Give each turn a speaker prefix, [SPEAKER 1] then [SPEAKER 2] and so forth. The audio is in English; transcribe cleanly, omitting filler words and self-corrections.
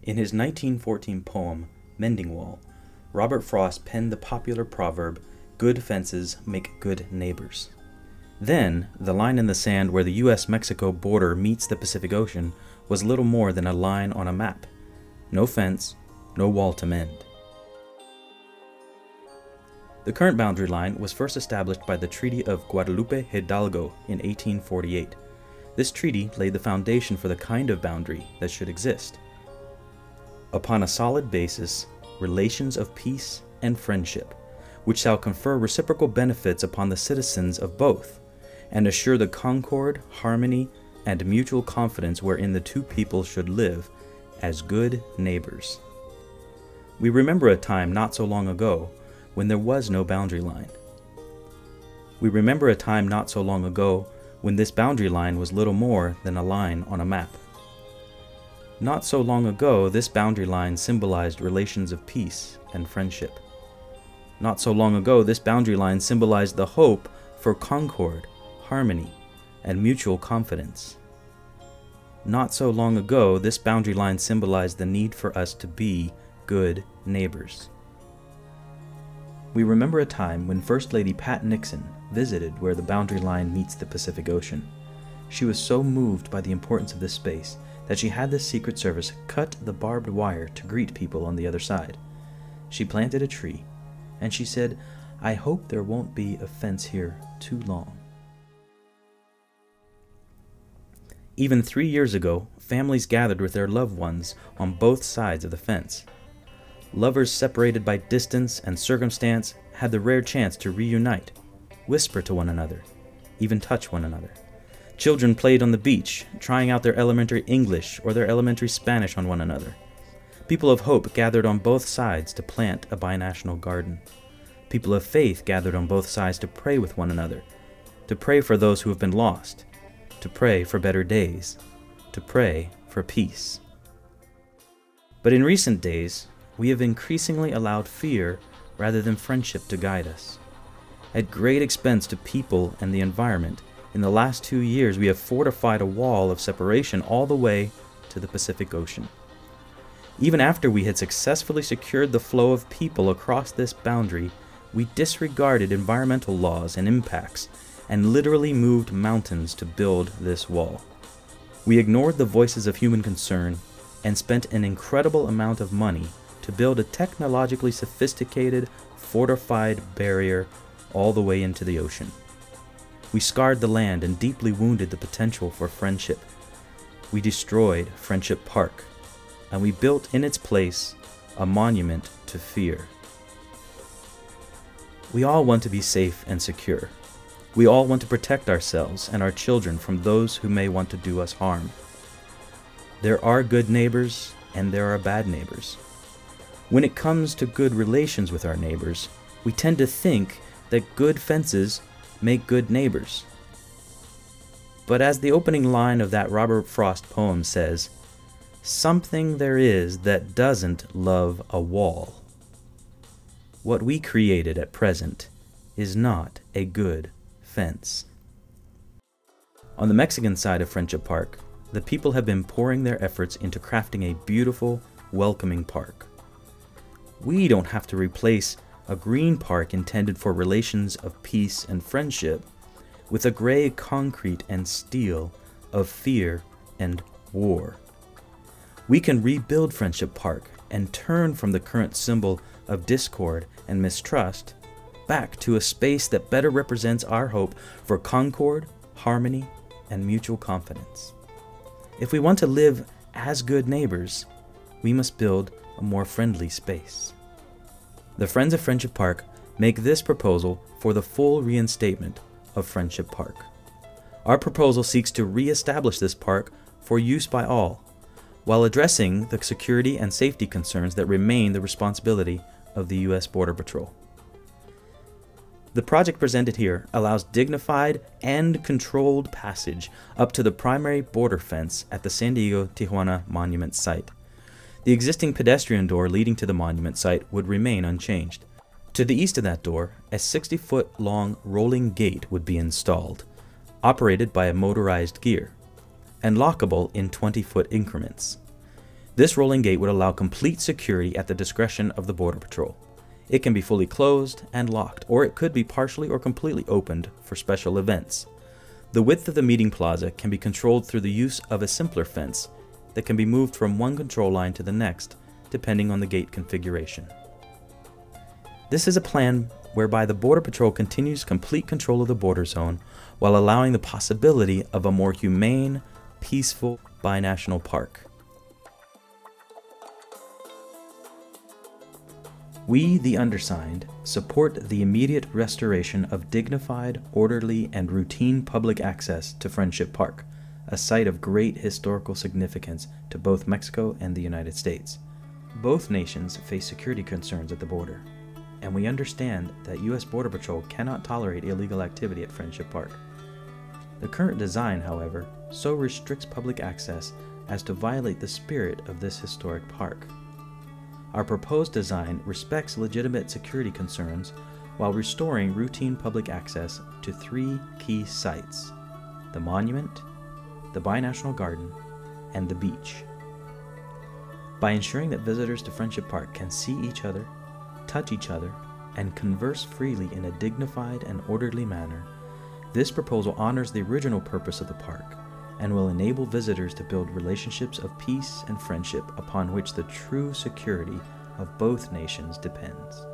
[SPEAKER 1] In his 1914 poem, Mending Wall, Robert Frost penned the popular proverb, "Good fences make good neighbors." Then, the line in the sand where the U.S.-Mexico border meets the Pacific Ocean was little more than a line on a map. No fence, no wall to mend. The current boundary line was first established by the Treaty of Guadalupe Hidalgo in 1848. This treaty laid the foundation for the kind of boundary that should exist. Upon a solid basis, relations of peace and friendship, which shall confer reciprocal benefits upon the citizens of both, and assure the concord, harmony, and mutual confidence wherein the two people should live as good neighbors. We remember a time not so long ago when there was no boundary line. We remember a time not so long ago when this boundary line was little more than a line on a map. Not so long ago, this boundary line symbolized relations of peace and friendship. Not so long ago, this boundary line symbolized the hope for concord, harmony, and mutual confidence. Not so long ago, this boundary line symbolized the need for us to be good neighbors. We remember a time when First Lady Pat Nixon visited where the boundary line meets the Pacific Ocean. She was so moved by the importance of this space that she had the Secret Service cut the barbed wire to greet people on the other side. She planted a tree, and she said, "I hope there won't be a fence here too long." Even 3 years ago, families gathered with their loved ones on both sides of the fence. Lovers separated by distance and circumstance had the rare chance to reunite, whisper to one another, even touch one another. Children played on the beach, trying out their elementary English or their elementary Spanish on one another. People of hope gathered on both sides to plant a binational garden. People of faith gathered on both sides to pray with one another, to pray for those who have been lost, to pray for better days, to pray for peace. But in recent days, we have increasingly allowed fear rather than friendship to guide us. At great expense to people and the environment, in the last 2 years we have fortified a wall of separation all the way to the Pacific Ocean. Even after we had successfully secured the flow of people across this boundary, we disregarded environmental laws and impacts and literally moved mountains to build this wall. We ignored the voices of human concern and spent an incredible amount of money to build a technologically sophisticated, fortified barrier all the way into the ocean. We scarred the land and deeply wounded the potential for friendship. We destroyed Friendship Park, and we built in its place a monument to fear. We all want to be safe and secure. We all want to protect ourselves and our children from those who may want to do us harm. There are good neighbors and there are bad neighbors. When it comes to good relations with our neighbors, we tend to think that good fences make good neighbors. But as the opening line of that Robert Frost poem says, something there is that doesn't love a wall. What we created at present is not a good fence. On the Mexican side of Friendship Park, the people have been pouring their efforts into crafting a beautiful, welcoming park. We don't have to replace a green park intended for relations of peace and friendship with a gray concrete and steel of fear and war. We can rebuild Friendship Park and turn from the current symbol of discord and mistrust back to a space that better represents our hope for concord, harmony, and mutual confidence. If we want to live as good neighbors, we must build a more friendly space. The Friends of Friendship Park make this proposal for the full reinstatement of Friendship Park. Our proposal seeks to re-establish this park for use by all, while addressing the security and safety concerns that remain the responsibility of the U.S. Border Patrol. The project presented here allows dignified and controlled passage up to the primary border fence at the San Diego-Tijuana Monument site. The existing pedestrian door leading to the monument site would remain unchanged. To the east of that door, a 60-foot-long rolling gate would be installed, operated by a motorized gear, and lockable in 20-foot increments. This rolling gate would allow complete security at the discretion of the Border Patrol. It can be fully closed and locked, or it could be partially or completely opened for special events. The width of the meeting plaza can be controlled through the use of a simpler fence that can be moved from one control line to the next, depending on the gate configuration. This is a plan whereby the Border Patrol continues complete control of the border zone while allowing the possibility of a more humane, peaceful binational park. We, the undersigned, support the immediate restoration of dignified, orderly, and routine public access to Friendship Park, a site of great historical significance to both Mexico and the United States. Both nations face security concerns at the border, and we understand that U.S. Border Patrol cannot tolerate illegal activity at Friendship Park. The current design, however, so restricts public access as to violate the spirit of this historic park. Our proposed design respects legitimate security concerns while restoring routine public access to 3 key sites: the monument, the binational garden, and the beach. By ensuring that visitors to Friendship Park can see each other, touch each other, and converse freely in a dignified and orderly manner, this proposal honors the original purpose of the park and will enable visitors to build relationships of peace and friendship upon which the true security of both nations depends.